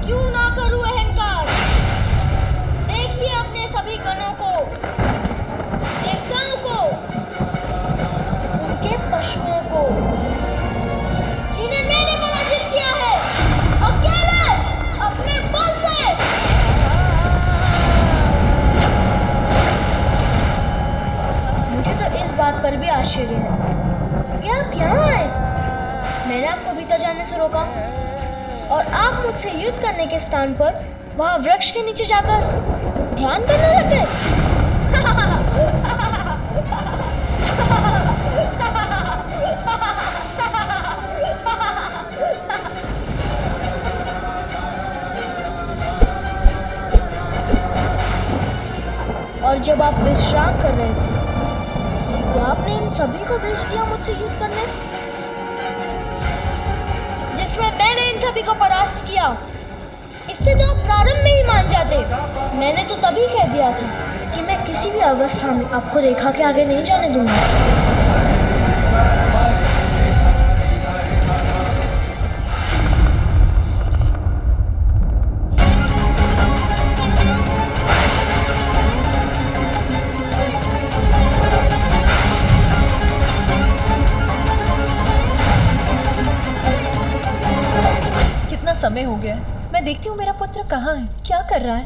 क्यों ना करूं अहंकार। देखिए अपने सभी गणों को, देवताओं को, उनके पशुओं को, जिन्हें मैंने पराजित किया है अकेले अपने बल से। मुझे तो इस बात पर भी आश्चर्य है कि आप यहाँ आए। मैंने आपको भीतर जाने से रोका और आप मुझसे युद्ध करने के स्थान पर वहाँ वृक्ष के नीचे जाकर ध्यान करने लगे। और जब आप विश्राम कर रहे थे तो आपने इन सभी को भेज दिया मुझसे युद्ध करने, जिसमें मैंने इन सभी को परास्त किया। इससे तो आप प्रारंभ में ही मान जाते। मैंने तो तभी कह दिया था कि मैं किसी भी अवस्था में आपको रेखा के आगे नहीं जाने दूंगा। समय हो गया है। मैं देखती हूँ मेरा पुत्र कहाँ है, क्या कर रहा है।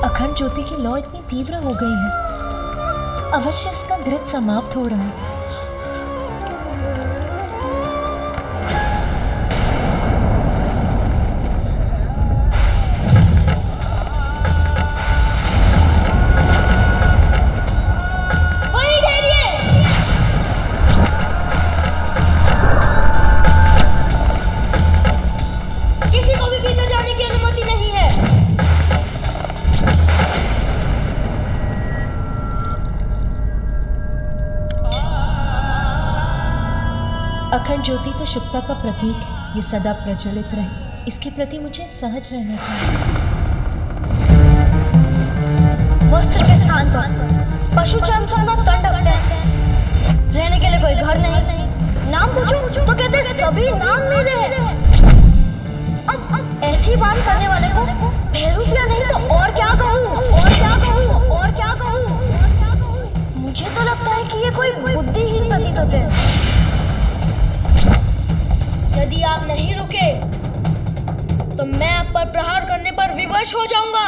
अखंड ज्योति की लौ इतनी तीव्र हो गई है, अवश्य इसका घृत समाप्त हो रहा है। अखंड ज्योति तो शुभता का प्रतीक है, ये सदा प्रज्वलित रहे। इसके प्रति मुझे सहज रहना चाहिए। वस्त्र के स्थान पर पशु चर्म का तन ढकते हैं। रहने के लिए कोई घर नहीं। नाम पूछो तो कहते सभी नाम मेरे हैं। अब ऐसी बात करने वाले को भैरूपिया नहीं तो और क्या कहूँ, और क्या कहूँ, और क्या कहूँ। मुझे तो लगता है कि ये कोई बुद्धिहीन प्रतीत होते हैं। यदि आप नहीं रुके तो मैं आप पर प्रहार करने पर विवश हो जाऊंगा।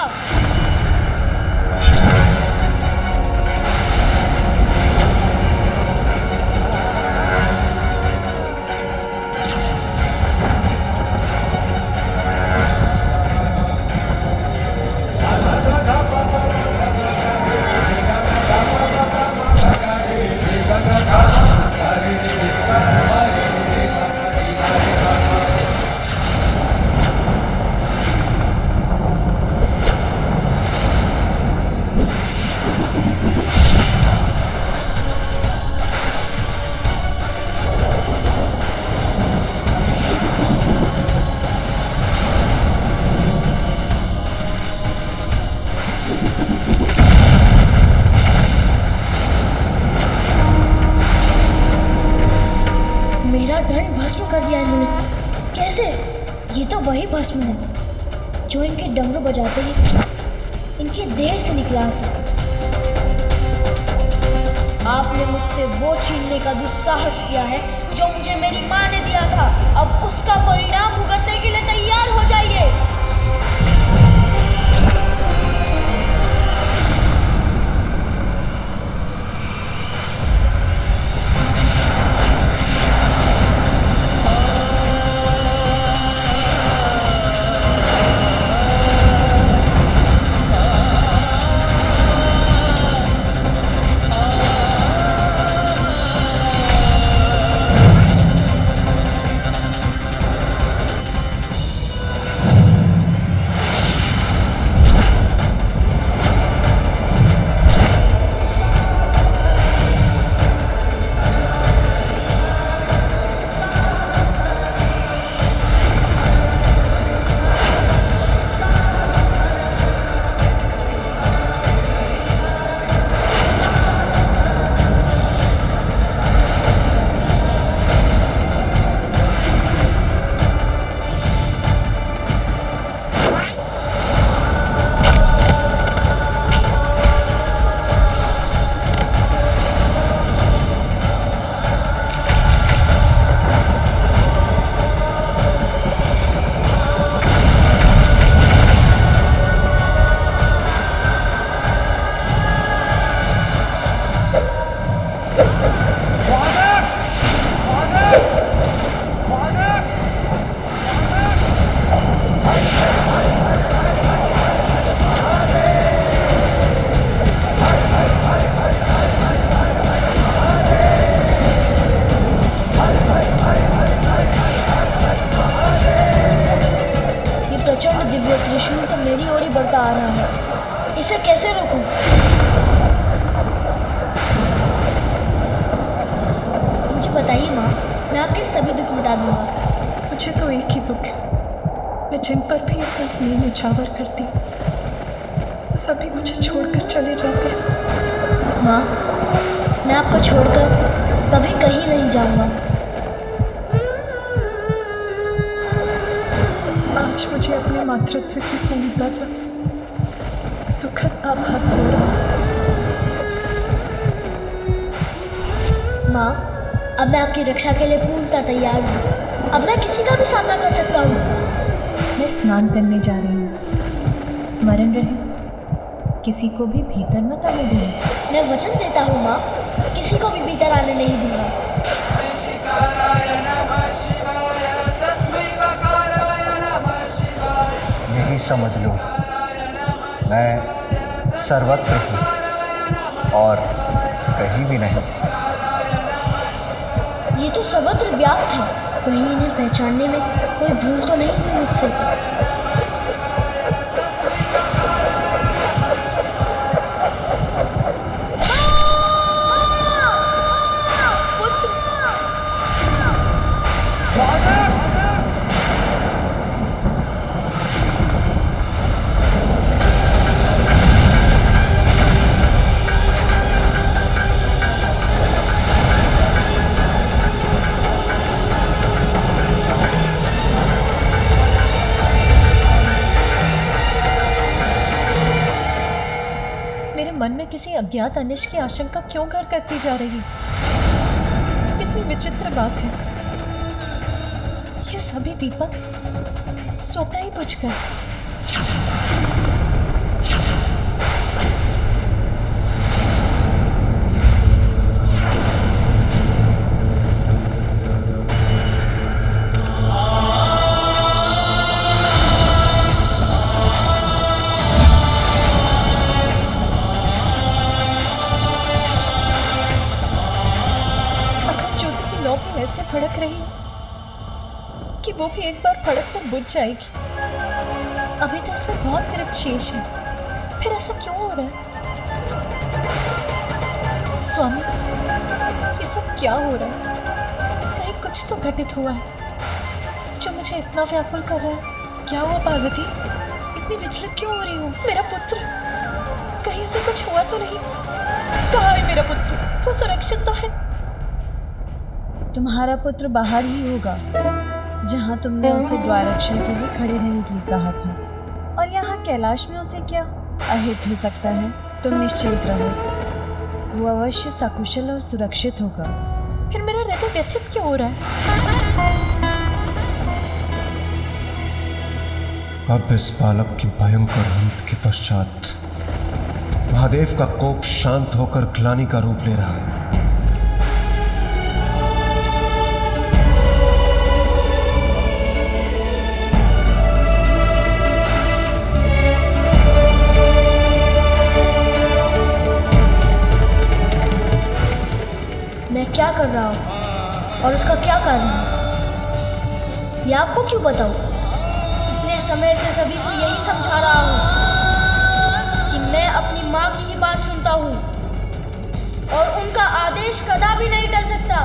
भस्म कर दिया इन्होंने। कैसे? ये तो वही भस्म है जो इनके डमरू बजाते ही इनके देह से निकला था। आपने मुझसे वो छीनने का दुस्साहस किया है जो मुझे मेरी माँ ने दिया था। अब उसका परिणाम भुगतने के लिए तैयार हो जाइए। इसे कैसे रोकूं? मुझे बताइए माँ, मैं आपके सभी दुख मिटा दूंगा। मुझे तो एक ही दुख है, मैं जिन पर भी अपना स्नेह निछावर करती हूँ वो सभी मुझे छोड़कर चले जाते हैं। माँ, मैं आपको छोड़कर कभी कहीं नहीं जाऊंगा। आज मुझे अपने मातृत्व की पूर्णता का सुखद आभास हो रहा है। माँ, अब मैं आपकी रक्षा के लिए पूर्णतः तैयार हूँ। अब मैं किसी का भी सामना कर सकता हूँ। मैं स्नान करने जा रही हूँ, स्मरण रहे किसी को भी भीतर मत आने देना। मैं वचन देता हूँ माँ, किसी को भी भीतर आने नहीं दूंगा। यही समझ लो, मैं सर्वत्र हूँ और कहीं भी नहीं। ये तो सर्वत्र व्याप्त है, कहीं इन्हें पहचानने में कोई भूल तो नहीं हुई मुझसे। मेरे मन में किसी अज्ञात अनिश की आशंका क्यों घर करती जा रही? कितनी विचित्र बात है। ये सभी दीपक स्वतः ही बुझ गए। ऐसे भड़क रही कि वो भी एक बार भड़क कर बुझ जाएगी। अभी तो इसमें बहुत दृढ़ शेष है, फिर ऐसा क्यों हो रहा है? स्वामी, ये सब क्या हो रहा है? कहीं कुछ तो घटित हुआ है जो मुझे इतना व्याकुल कर रहा है। क्या हुआ पार्वती? इतनी विचलित क्यों हो रही हो? मेरा पुत्र, कहीं उसे कुछ हुआ तो नहीं? कहाँ है मेरा पुत्र? वो सुरक्षित तो है? तुम्हारा पुत्र बाहर ही होगा, जहाँ तुमने उसे द्वाररक्षण के लिए खड़े रहने के लिए कहा था। और यहाँ कैलाश में उसे क्या अहित हो सकता है? तुम निश्चिंत रहो, वो अवश्य सकुशल और सुरक्षित होगा। फिर मेरा हृदय व्यथित क्यों हो रहा है? अब इस बालक की भयंकर अंत के पश्चात महादेव का कोप शांत होकर ग्लानि का रूप ले रहा है। मैं क्या कर रहा हूँ और उसका क्या कारण है, ये आपको क्यों बताऊँ? इतने समय से सभी को यही समझा रहा हूँ कि मैं अपनी माँ की ही बात सुनता हूँ और उनका आदेश कदापि नहीं टल सकता।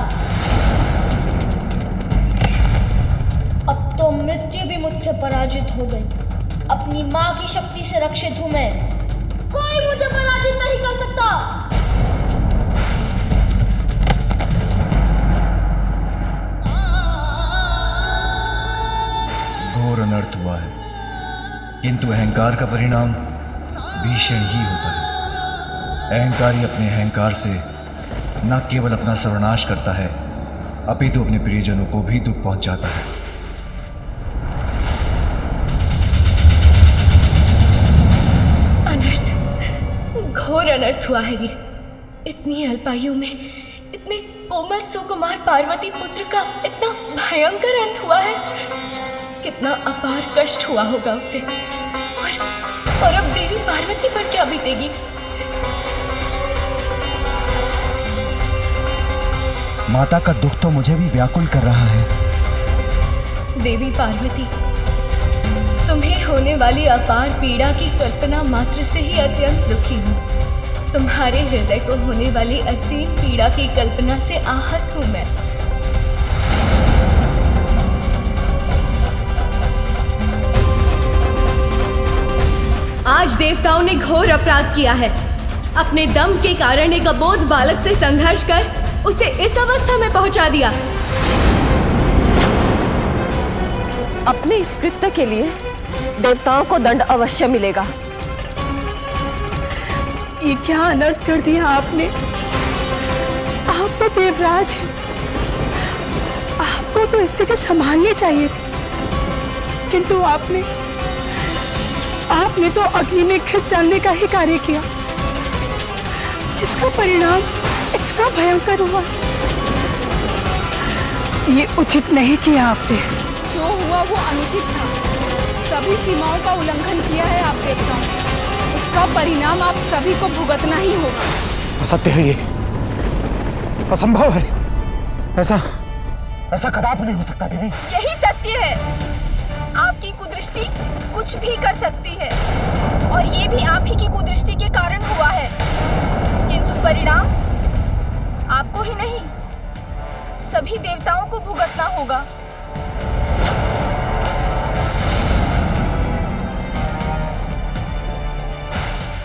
अब तो मृत्यु भी मुझसे पराजित हो गई। अपनी माँ की शक्ति से रक्षित हूँ मैं, कोई मुझे पराजित नहीं कर सकता। घोर अनर्थ हुआ है, किंतु अहंकार का परिणाम भीषण ही होता है। अहंकारी अपने अहंकार से न केवल अपना सर्वनाश करता है, अपितु अपने प्रियजनों को भी दुख पहुंचाता है। अनर्थ, घोर अनर्थ हुआ है ये। इतनी अल्पायु में इतने कोमल सुकुमार पार्वती पुत्र का इतना भयंकर अंत हुआ है। कितना अपार कष्ट हुआ होगा उसे। और अब देवी पार्वती पर क्या बीतेगी? माता का दुख तो मुझे भी व्याकुल कर रहा है। देवी पार्वती, तुम्हें होने वाली अपार पीड़ा की कल्पना मात्र से ही अत्यंत दुखी हूँ। तुम्हारे हृदय को होने वाली असीम पीड़ा की कल्पना से आहत हूँ मैं। आज देवताओं ने घोर अपराध किया है। अपने दम के कारण एक अबोध बालक से संघर्ष कर उसे इस अवस्था में पहुंचा दिया। अपने इस कृत्य के लिए देवताओं को दंड अवश्य मिलेगा। ये क्या अनर्थ कर दिया आपने। आप तो देवराज हैं, आपको तो स्थिति संभालनी चाहिए थी, किंतु आपने तो अग्नि में खिंच डालने का ही कार्य किया, जिसका परिणाम इतना भयंकर हुआ। ये उचित नहीं किया आपने। जो हुआ वो अनुचित था। सभी सीमाओं का उल्लंघन किया है आप देवताओं ने। उसका परिणाम आप सभी को भुगतना ही होगा। असत्य है ये, असंभव है। ऐसा कदापि नहीं हो सकता देवी। यही सत्य है। आपकी कुदृष्टि कुछ भी कर सकती है, और ये भी आप ही की कुदृष्टि के कारण हुआ है, किंतु परिणाम आपको ही नहीं सभी देवताओं को भुगतना होगा।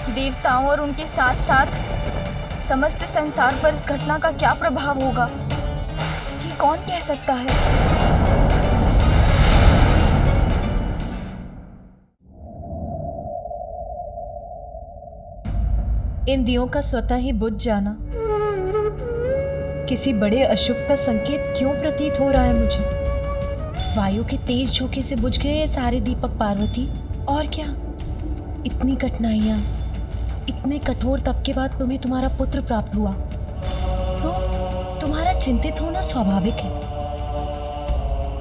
देवताओं और उनके साथ साथ समस्त संसार पर इस घटना का क्या प्रभाव होगा, ये कौन कह सकता है। इन दियों का स्वतः ही बुझ जाना किसी बड़े अशुभ का संकेत क्यों प्रतीत हो रहा है मुझे। वायु के तेज झोंके से बुझ गए ये सारे दीपक पार्वती। और क्या, इतनी कठिनाइयां, इतने कठोर तप के बाद तुम्हें तुम्हारा पुत्र प्राप्त हुआ, तो तुम्हारा चिंतित होना स्वाभाविक है।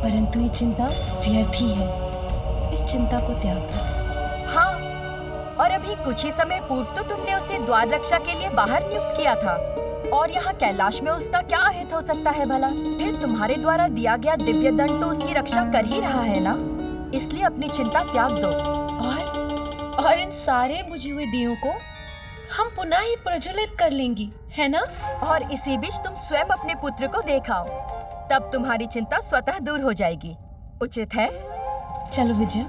परंतु ये चिंता व्यर्थ ही है। इस चिंता को त्याग दो। हाँ, और अभी कुछ ही समय पूर्व तो तुमने उसे द्वार रक्षा के लिए बाहर नियुक्त किया था, और यहाँ कैलाश में उसका क्या अहित हो सकता है भला। फिर तुम्हारे द्वारा दिया गया दिव्य दंड तो उसकी रक्षा कर ही रहा है ना, इसलिए अपनी चिंता त्याग दो। और इन सारे बुझे हुए दियों को हम पुनः ही प्रज्वलित कर लेंगी, है ना? और इसी बीच तुम स्वयं अपने पुत्र को देखाओ, तब तुम्हारी चिंता स्वतः दूर हो जाएगी। उचित है? चलो विजय।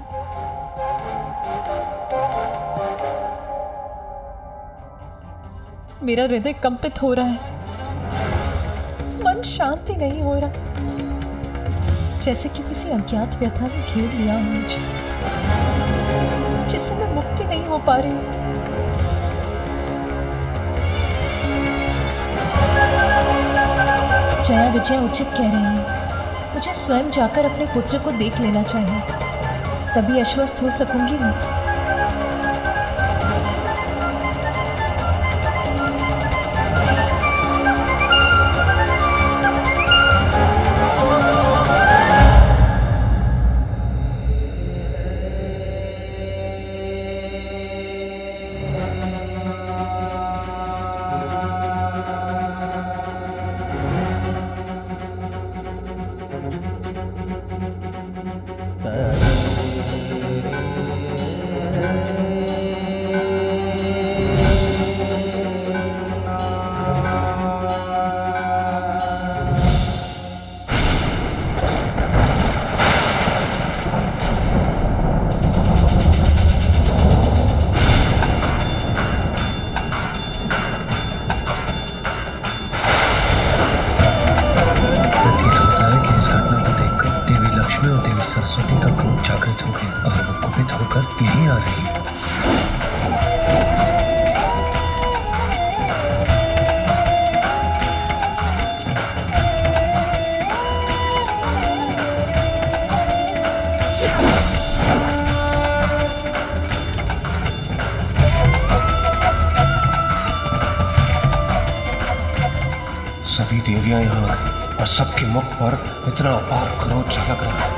मेरा हृदय कंपित हो रहा है, मन शांति नहीं हो रहा, जैसे कि किसी अज्ञात व्यथा ने घेर लिया हो मुझे, जिससे मैं मुक्ति नहीं हो पा रही हूँ। जया विजया उचित कह रही है। मुझे स्वयं जाकर अपने पुत्र को देख लेना चाहिए, तभी आश्वस्त हो सकूंगी मैं। सरस्वती का क्रोध जागृत हो गया और वो कुपित होकर यहीं आ रही है। सभी देवियां यहाँ आ गई और सबके मुख पर इतना अपार क्रोध झलक रहा है।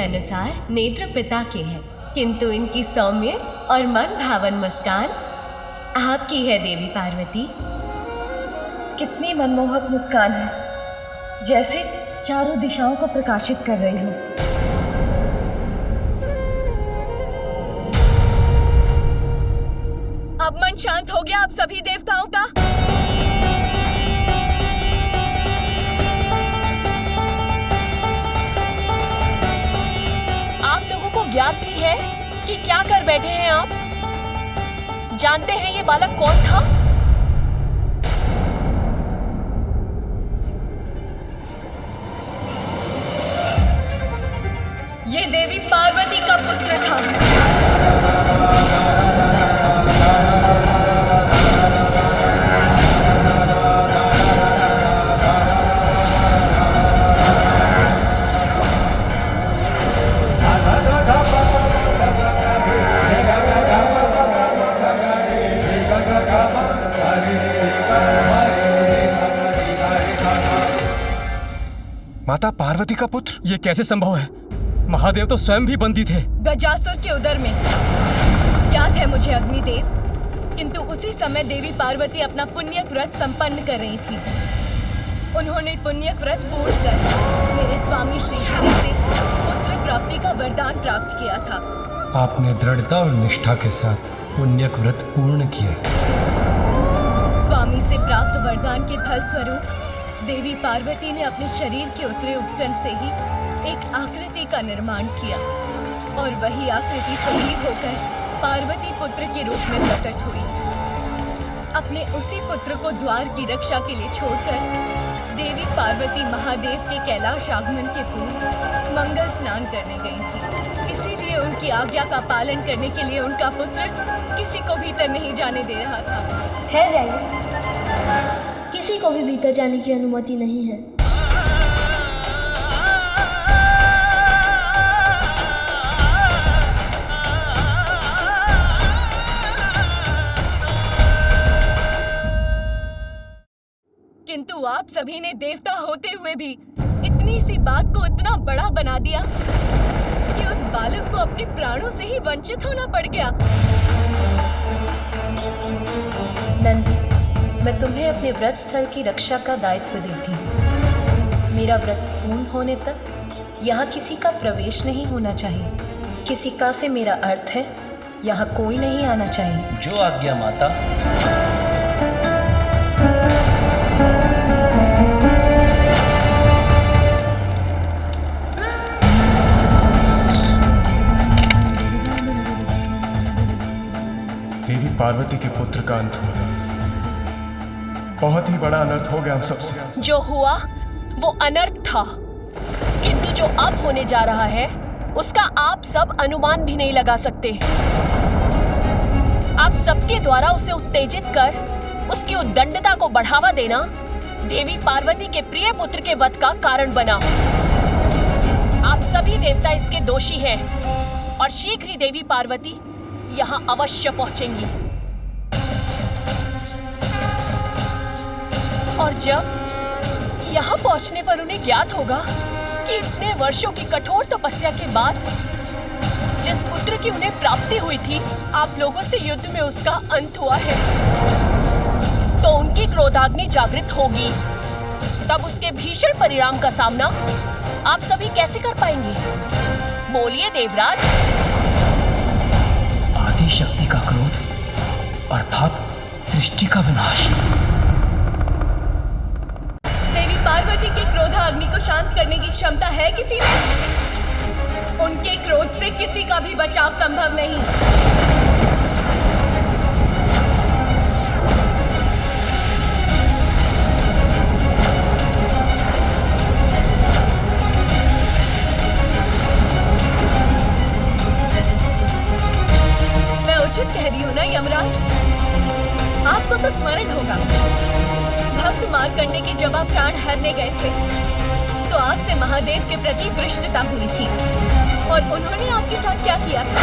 अनुसार नेत्र पिता के हैं, किंतु इनकी सौम्य और मन भावन मुस्कान आपकी है देवी पार्वती। कितनी मनमोहक मुस्कान है, जैसे चारों दिशाओं को प्रकाशित कर रही हो। अब मन शांत हो गया आप सभी देवताओं का? आप लोगों को ज्ञात भी है कि क्या कर बैठे हैं आप? जानते हैं ये बालक कौन था? ये देवी पार्वती का पुत्र था। माता पार्वती का पुत्र? ये कैसे संभव है? महादेव तो स्वयं भी बंदी थे। गजासुर के उदर में। याद है मुझे अग्निदेव, किंतु उसी समय देवी पार्वती अपना पुण्य व्रत संपन्न कर रही थी। उन्होंने पुण्य व्रत पूर्ण कर मेरे स्वामी श्रीहरि से पुत्र प्राप्ति का वरदान प्राप्त किया था। आपने दृढ़ता और निष्ठा के साथ पुण्य व्रत पूर्ण किया। स्वामी से प्राप्त वरदान के फल स्वरूप देवी पार्वती ने अपने शरीर के उतरे उपटन से ही एक आकृति का निर्माण किया और वही आकृति सजीव होकर पार्वती पुत्र के रूप में प्रकट हुई। अपने उसी पुत्र को द्वार की रक्षा के लिए छोड़कर देवी पार्वती महादेव के कैलाश आगमन के पूर्व मंगल स्नान करने गई थी। इसीलिए उनकी आज्ञा का पालन करने के लिए उनका पुत्र किसी को भीतर नहीं जाने दे रहा था। ठहर जाइए, किसी को भी भीतर जाने की अनुमति नहीं है। किंतु आप सभी ने देवता होते हुए भी इतनी सी बात को इतना बड़ा बना दिया कि उस बालक को अपने प्राणों से ही वंचित होना पड़ गया। नंदी, मैं तुम्हें अपने व्रत स्थल की रक्षा का दायित्व देती हूँ। मेरा व्रत पूर्ण होने तक यहाँ किसी का प्रवेश नहीं होना चाहिए। किसी का से मेरा अर्थ है यहाँ कोई नहीं आना चाहिए। जो आज्ञा माता। देवी पार्वती के पुत्र का अंत हुआ। बहुत ही बड़ा अनर्थ हो गया हम सबसे। जो हुआ वो अनर्थ था, किंतु जो अब होने जा रहा है उसका आप सब अनुमान भी नहीं लगा सकते। आप सबके द्वारा उसे उत्तेजित कर उसकी उद्दंडता को बढ़ावा देना देवी पार्वती के प्रिय पुत्र के वध का कारण बना। आप सभी देवता इसके दोषी हैं और शीघ्र ही देवी पार्वती यहाँ अवश्य पहुंचेंगी। और जब यहाँ पहुंचने पर उन्हें ज्ञात होगा कि इतने वर्षों की कठोर तपस्या के बाद जिस पुत्र की उन्हें प्राप्ति हुई थी, आप लोगों से युद्ध में उसका अंत हुआ है, तो उनकी क्रोधाग्नि जागृत होगी। तब उसके भीषण परिणाम का सामना आप सभी कैसे कर पाएंगे? बोलिए देवराज। आदि शक्ति का क्रोध अर्थात सृष्टि का विनाश। देवी पार्वती के क्रोधाग्नि को शांत करने की क्षमता है किसी में? उनके क्रोध से किसी का भी बचाव संभव नहीं। मैं उचित कह रही हूँ ना यमराज? आपको तो स्मरण होगा, भक्त मार्कंडे के जब आप प्राण हरने गए थे तो आपसे महादेव के प्रति दृष्टता हुई थी और उन्होंने आपके साथ क्या किया था?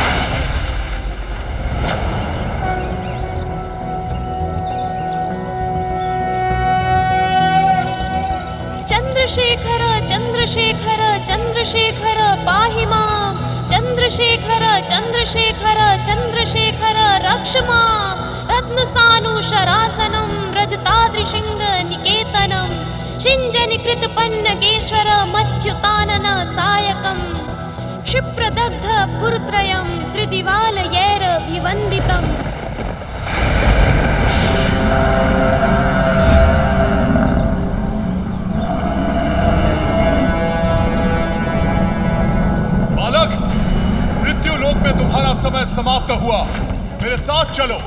चंद्रशेखर चंद्र चंद्रशेखर चंद्रशेखर पाहि मां चंद्रशेखर चंद्रशेखर चंद्रशेखर रक्ष मां रत्नसानुशरासनं रजताद्रिशिंग निकेतनं शिञ्जनिकृतपन्नगेश्वर मच्युतानन सायकं क्षिप्रदग्ध पुरत्रयं त्रिदिवालयैरभिवन्दितम्। बालक, मृत्यु लोक में तुम्हारा समय समाप्त हुआ। मेरे साथ चलो,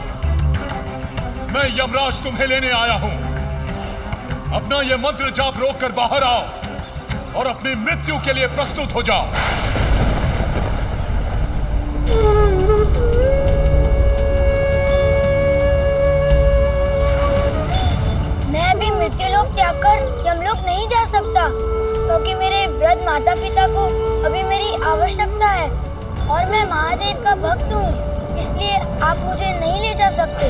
मैं यमराज तुम्हें लेने आया हूं। अपना यह मंत्र जाप रोक कर बाहर आओ और अपनी मृत्यु के लिए प्रस्तुत हो जाओ। मैं अभी मृत्युलोक त्याग कर यमलोक नहीं जा सकता, क्योंकि मेरे वृद्ध माता पिता को अभी मेरी आवश्यकता है और मैं महादेव का भक्त हूँ, इसलिए आप मुझे नहीं ले जा सकते।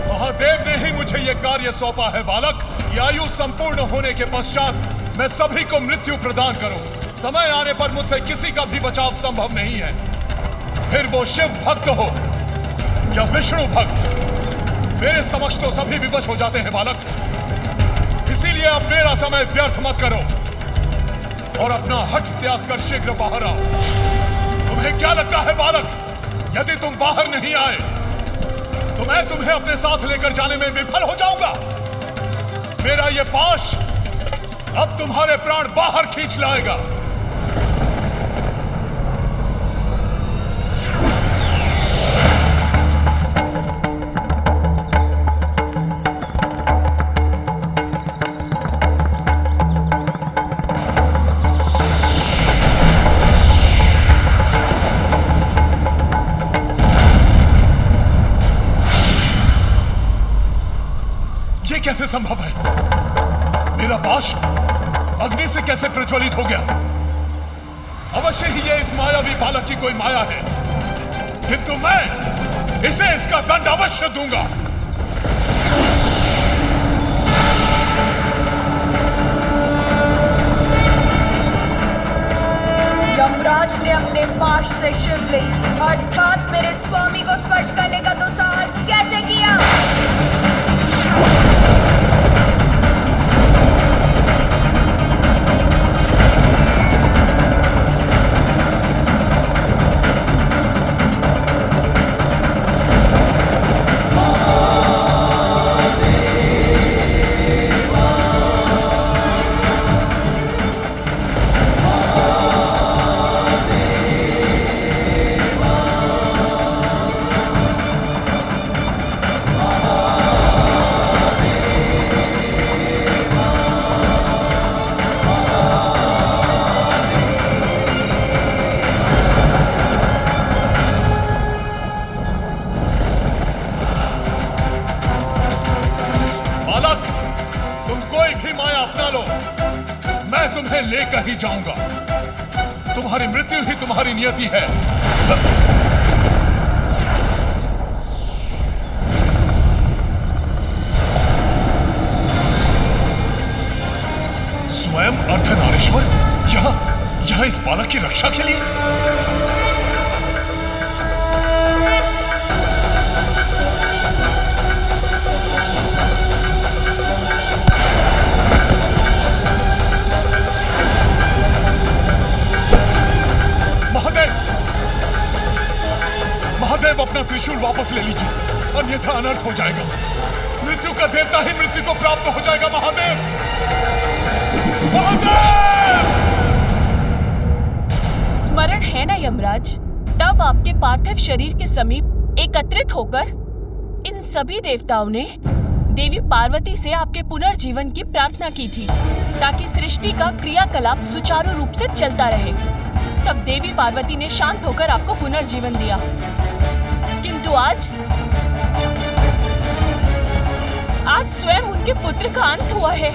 महादेव ने ही मुझे यह कार्य सौंपा है बालक। ये आयु संपूर्ण होने के पश्चात मैं सभी को मृत्यु प्रदान करूं। समय आने पर मुझसे किसी का भी बचाव संभव नहीं है, फिर वो शिव भक्त हो या विष्णु भक्त। मेरे समक्ष तो सभी विवश हो जाते हैं बालक। इसीलिए अब मेरा समय व्यर्थ मत करो और अपना हठ त्याग कर शीघ्र बाहर आओ। तुम्हें क्या लगता है बालक, यदि तुम बाहर नहीं आए तो मैं तुम्हें अपने साथ लेकर जाने में विफल हो जाऊंगा? मेरा यह पाश अब तुम्हारे प्राण बाहर खींच लाएगा। कैसे संभव है? मेरा पाश अग्नि से कैसे प्रज्वलित हो गया? अवश्य ही ये इस मायावी बालक की कोई माया है, किंतु मैं इसे इसका दंड अवश्य दूंगा। यमराज ने अपने पाश से शिवलिंग अर्थात मेरे स्वामी को स्पर्श करने का दुस्साहस कैसे किया? लेकर ही जाऊंगा। तुम्हारी मृत्यु ही तुम्हारी नियति है। स्वयं अर्धनारीश्वर यहाँ इस बालक की रक्षा के लिए? महादेव अपना त्रिशूल वापस ले लीजिए, अन्यथा अनर्थ हो जाएगा। मृत्यु का देवता ही मृत्यु को प्राप्त हो जाएगा। महादेव, महादेव! स्मरण है ना यमराज, तब आपके पार्थिव शरीर के समीप एकत्रित होकर इन सभी देवताओं ने देवी पार्वती से आपके पुनर्जीवन की प्रार्थना की थी, ताकि सृष्टि का क्रियाकलाप सुचारू रूप से चलता रहे। तब देवी पार्वती ने शांत होकर आपको पुनर्जीवन दिया, किंतु आज स्वयं उनके पुत्र का अंत हुआ है।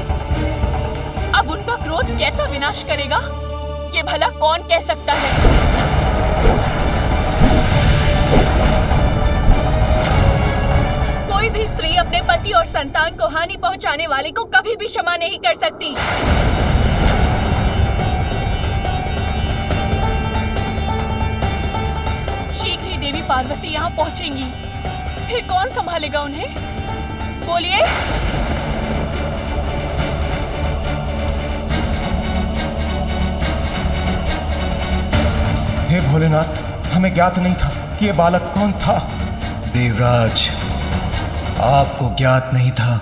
अब उनका क्रोध कैसा विनाश करेगा, ये भला कौन कह सकता है? कोई भी स्त्री अपने पति और संतान को हानि पहुंचाने वाले को कभी भी क्षमा नहीं कर सकती। पार्वती यहाँ पहुँचेंगी फिर कौन संभालेगा उन्हें? बोलिए। हे भोलेनाथ, हमें ज्ञात नहीं था कि यह बालक कौन था। देवराज, आपको ज्ञात नहीं था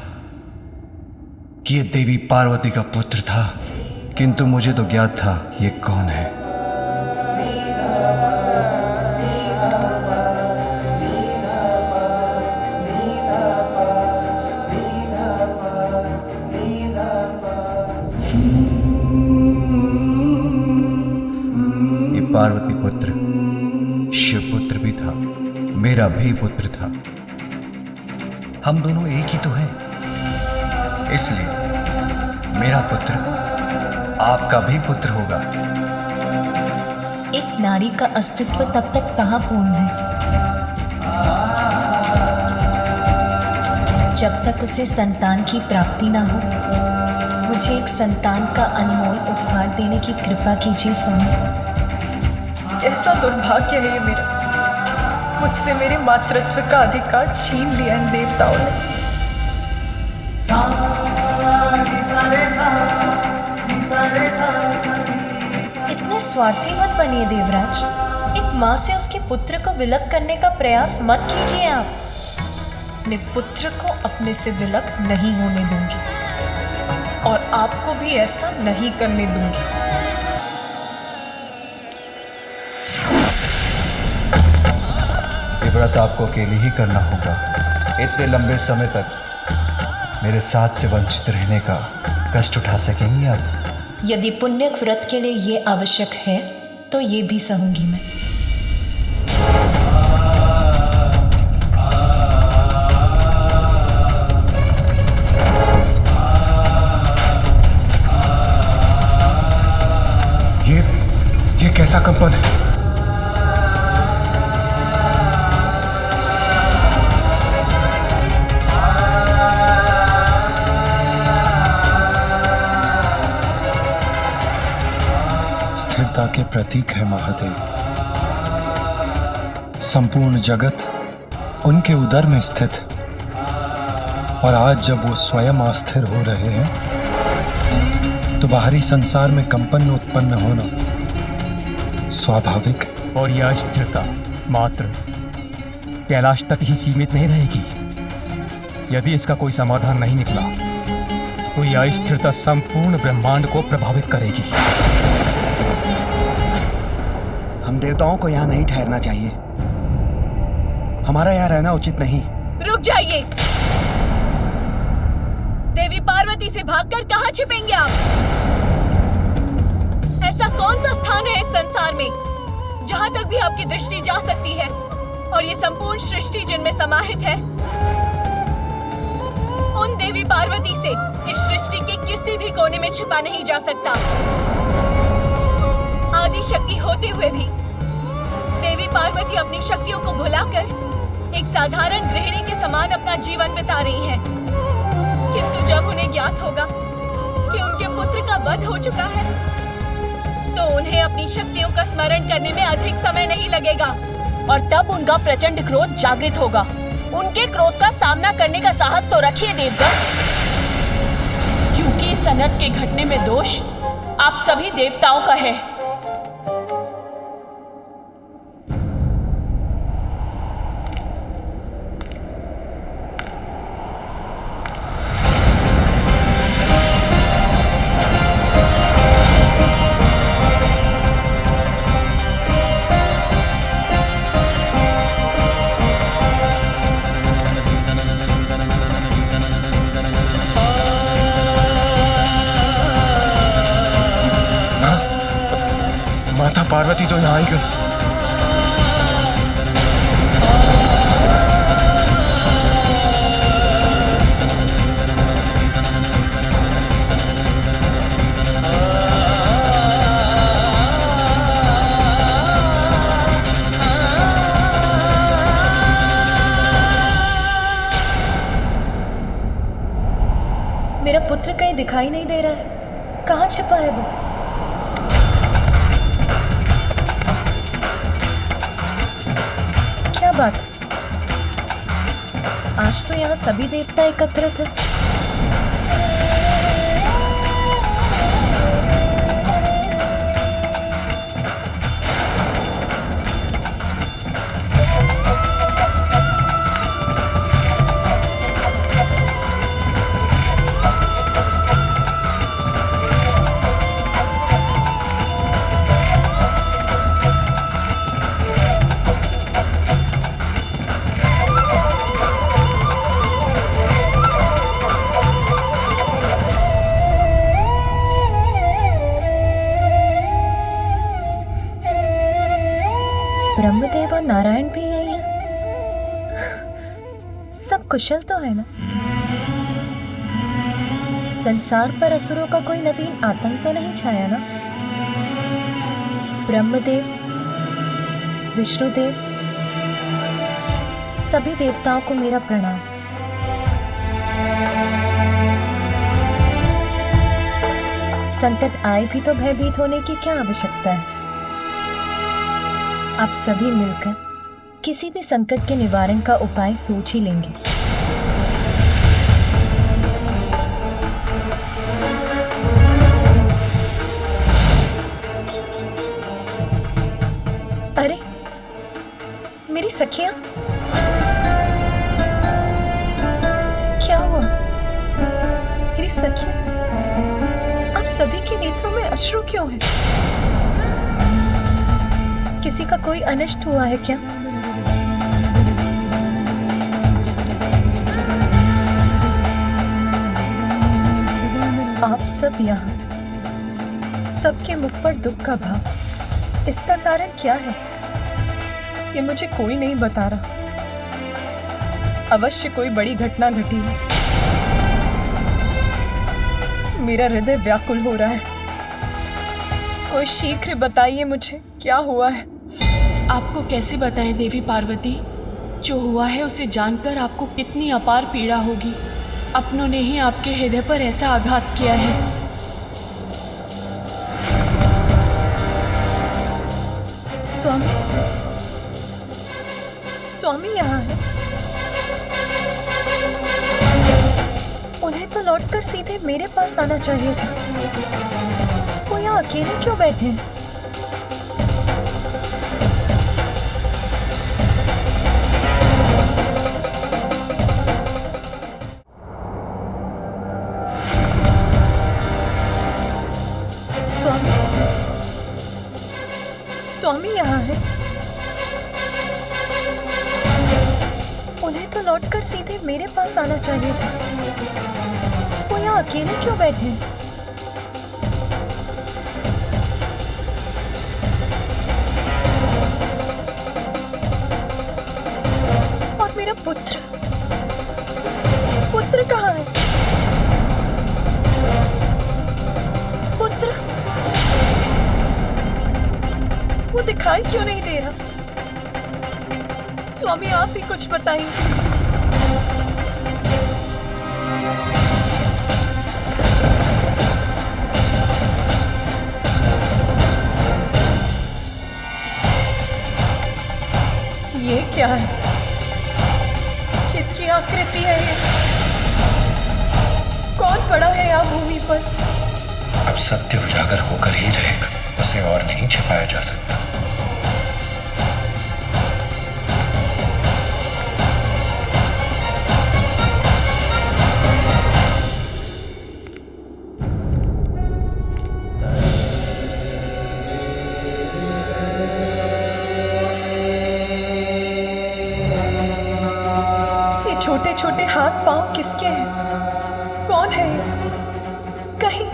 कि ये देवी पार्वती का पुत्र था, किंतु मुझे तो ज्ञात था ये कौन है। ये पार्वती पुत्र शिव पुत्र भी था, मेरा भी पुत्र था। हम दोनों एक ही तो हैं, इसलिए मेरा पुत्र आपका भी पुत्र होगा। एक नारी का अस्तित्व तब तक कहाँ पूर्ण है जब तक उसे संतान की प्राप्ति ना हो। मुझे एक संतान का अनमोल उपहार देने की कृपा कीजिए स्वामी। ऐसा दुर्भाग्य है ये मेरा, मुझसे मेरे मातृत्व का अधिकार छीन लिया इन देवताओं ने। इतने स्वार्थी मत बनिए देवराज। एक माँ से उसके पुत्र को विलग करने का प्रयास मत कीजिए आप। अपने पुत्र को अपने से विलग नहीं होने दूंगी और आपको भी ऐसा नहीं करने दूंगी। ये व्रत आपको अकेले ही करना होगा। इतने लंबे समय तक मेरे साथ से वंचित रहने का कष्ट उठा सकेंगी आप? यदि पुण्यक व्रत के लिए ये आवश्यक है तो ये भी सहूंगी मैं। ये कैसा कंपन है? स्थिरता के प्रतीक है महादेव। संपूर्ण जगत उनके उदर में स्थित, और आज जब वो स्वयं अस्थिर हो रहे हैं तो बाहरी संसार में कंपन उत्पन्न होना स्वाभाविक। और यह स्थिरता मात्र कैलाश तक ही सीमित नहीं रहेगी। यदि इसका कोई समाधान नहीं निकला तो यह स्थिरता संपूर्ण ब्रह्मांड को प्रभावित करेगी। हम देवताओं को यहाँ नहीं ठहरना चाहिए। हमारा यहाँ रहना उचित नहीं। रुक जाइए। देवी पार्वती से भागकर कहाँ छिपेंगे आप? ऐसा कौन सा स्थान है इस संसार में जहाँ तक भी आपकी दृष्टि जा सकती है और ये संपूर्ण सृष्टि जिनमें समाहित है? उन देवी पार्वती से इस सृष्टि के किसी भी कोने में छिपा नहीं जा सकता। आदि शक्ति होते हुए भी देवी पार्वती अपनी शक्तियों को भुलाकर एक साधारण गृहिणी के समान अपना जीवन बिता रही है। किंतु जब उन्हें ज्ञात होगा कि उनके पुत्र का वध हो चुका है तो उन्हें अपनी शक्तियों का स्मरण करने में अधिक समय नहीं लगेगा और तब उनका प्रचंड क्रोध जागृत होगा। उनके क्रोध का सामना करने का साहस तो रखिए देवगण, क्योंकि इस अनर्थ के घटने में दोष आप सभी देवताओं का है। माता पार्वती तो यहाँ आई गई। मेरा पुत्र कहीं दिखाई नहीं दे रहा है। कहाँ छिपा है वो? क्या बात है? आज तो यहाँ सभी देवता एकत्रित हैं। ब्रह्मदेव और नारायण भी यही है। सब कुशल तो है ना? संसार पर असुरों का कोई नवीन आतंक तो नहीं छाया ना? ब्रह्मदेव, विष्णुदेव, सभी देवताओं को मेरा प्रणाम। संकट आए भी तो भयभीत होने की क्या आवश्यकता है? आप सभी मिलकर किसी भी संकट के निवारण का उपाय सोच ही लेंगे। अरे मेरी सखियां, क्या हुआ? मेरी सखियां, आप सभी के नेत्रों में अश्रु क्यों हैं? किसी का कोई अनिष्ट हुआ है क्या? आप सब यहाँ, सबके मुख पर दुख का भाव, इसका कारण क्या है? ये मुझे कोई नहीं बता रहा। अवश्य कोई बड़ी घटना घटी है। मेरा हृदय व्याकुल हो रहा है। कोई शीघ्र बताइए मुझे क्या हुआ है। आपको कैसे बताएं देवी पार्वती? जो हुआ है उसे जानकर आपको कितनी अपार पीड़ा होगी। अपनों ने ही आपके हृदय पर ऐसा आघात किया है। स्वामी, स्वामी यहाँ है। उन्हें तो लौटकर सीधे मेरे पास आना चाहिए था। वो यहाँ अकेले क्यों बैठे हैं? स्वामी, स्वामी यहाँ है। उन्हें तो लौटकर सीधे मेरे पास आना चाहिए था। वो यहाँ अकेले क्यों बैठे हैं? और मेरा पुत्र, पुत्र कहाँ है? पुत्र, वो दिखाई क्यों नहीं दे रहा? स्वामी, आप ही कुछ बताइए। ये क्या है? किसकी आकृति है ये? कौन पड़ा है यहाँ भूमि पर? अब सत्य उजागर होकर ही रहेगा, उसे और नहीं छिपाया जा सकता। ये छोटे छोटे हाथ पांव किसके हैं? कौन है ये? कहीं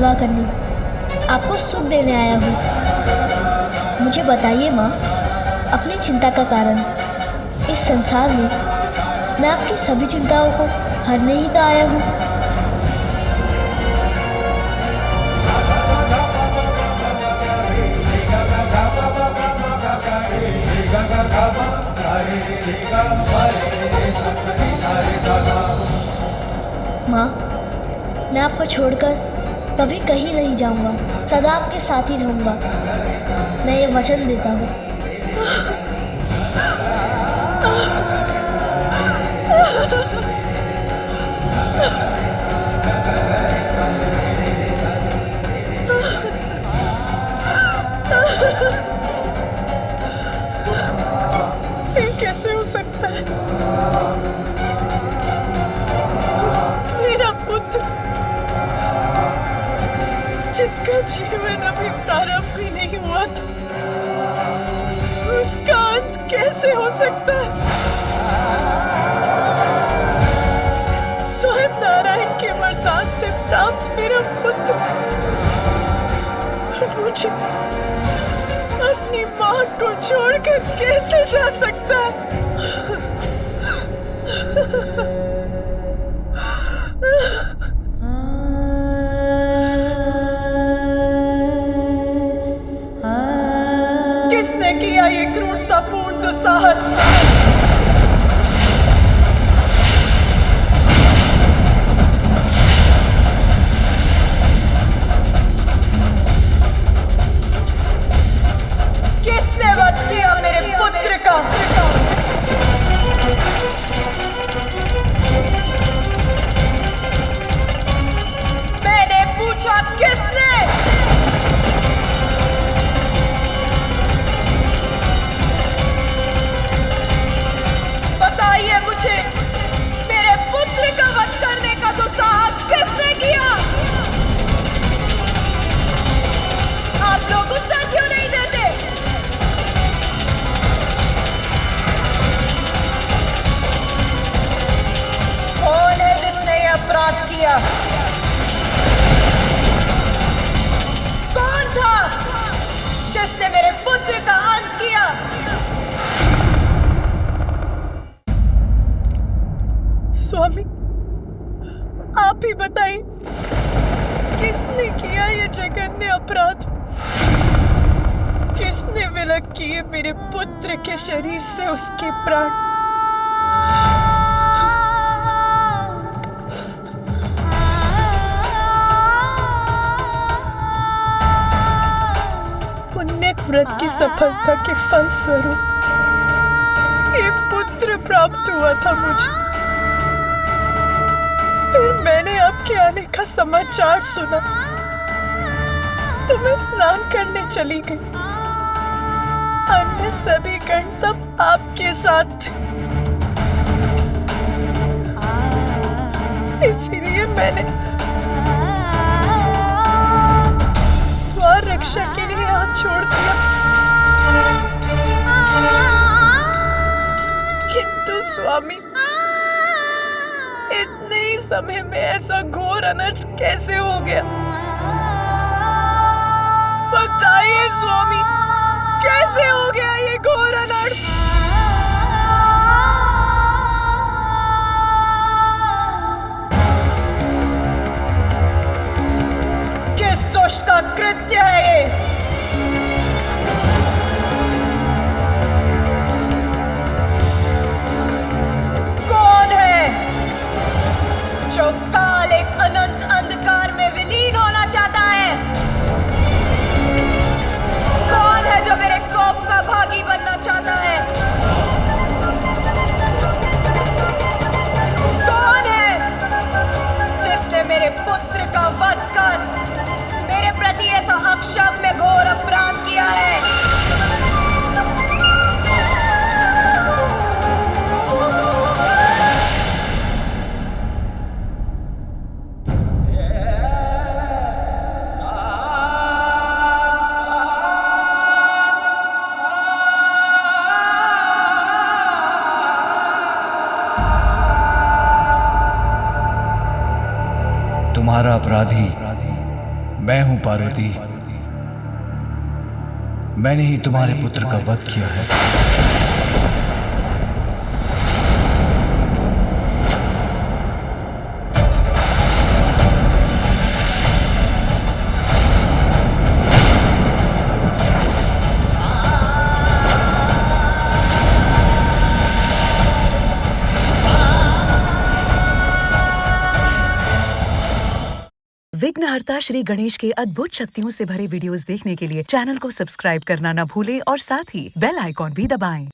सेवा करने, आपको सुख देने आया हूँ। मुझे बताइए माँ, अपनी चिंता का कारण। इस संसार में मैं आपकी सभी चिंताओं को हरने ही तो आया हूँ। माँ, मैं आपको छोड़कर कभी कहीं नहीं जाऊंगा, सदा आपके साथ ही रहूंगा। मैं ये वचन देता हूँ। ये कैसे हो सकता है? मेरा पुत्र, जिसका जीवन अभी प्रारंभ भी नहीं हुआ था, उसका अंत कैसे हो सकता है? स्वयं नारायण के वरदान से प्राप्त मेरा पुत्र मुझे अपनी माँ को छोड़कर कैसे जा सकता है? किसने किया ये क्रूरतापूर्ण दुस्साहस? किसने वश किया मेरे पुत्र का? मैंने पूछा किसने? बताइए मुझे, मेरे पुत्र का वध करने का दुस्साहस किसने किया? आप लोग उत्तर क्यों नहीं देते? कौन है जिसने ये अपराध किया? कौन था जिसने मेरे पुत्र का अंत किया? स्वामी, आप ही बताइए, किसने किया ये जघन्य अपराध? किसने विलग किए मेरे पुत्र के शरीर से उसके प्राण? पुण्य व्रत की सफलता के फल स्वरूप ये पुत्र प्राप्त हुआ था मुझे। फिर मैंने आपके आने का समाचार सुना तो मैं स्नान करने चली गई। अन्य सभी गण तब आपके साथ थे, इसीलिए मैंने द्वार रक्षा के लिए हाथ छोड़ दिया। किंतु स्वामी, इतने ही समय में ऐसा घोर अनर्थ कैसे हो गया? बताइए स्वामी, कैसे हो गया ये घोर अनर्थ? किस दुष्ट का कृत्य है ये? जो काल एक अनंत अंधकार में विलीन होना चाहता है? कौन है जो मेरे कोप का भागी बनना चाहता है? कौन है जिसने मेरे पुत्र का वध कर मेरे प्रति ऐसा अक्षम्य घोर अपराध किया है? तुम्हारा अपराधी मैं हूं पार्वती। मैंने ही तुम्हारे पुत्र का वध किया है। विघ्नहर्ता श्री गणेश के अद्भुत शक्तियों से भरे वीडियोस देखने के लिए चैनल को सब्सक्राइब करना न भूलें और साथ ही बेल आइकॉन भी दबाएं।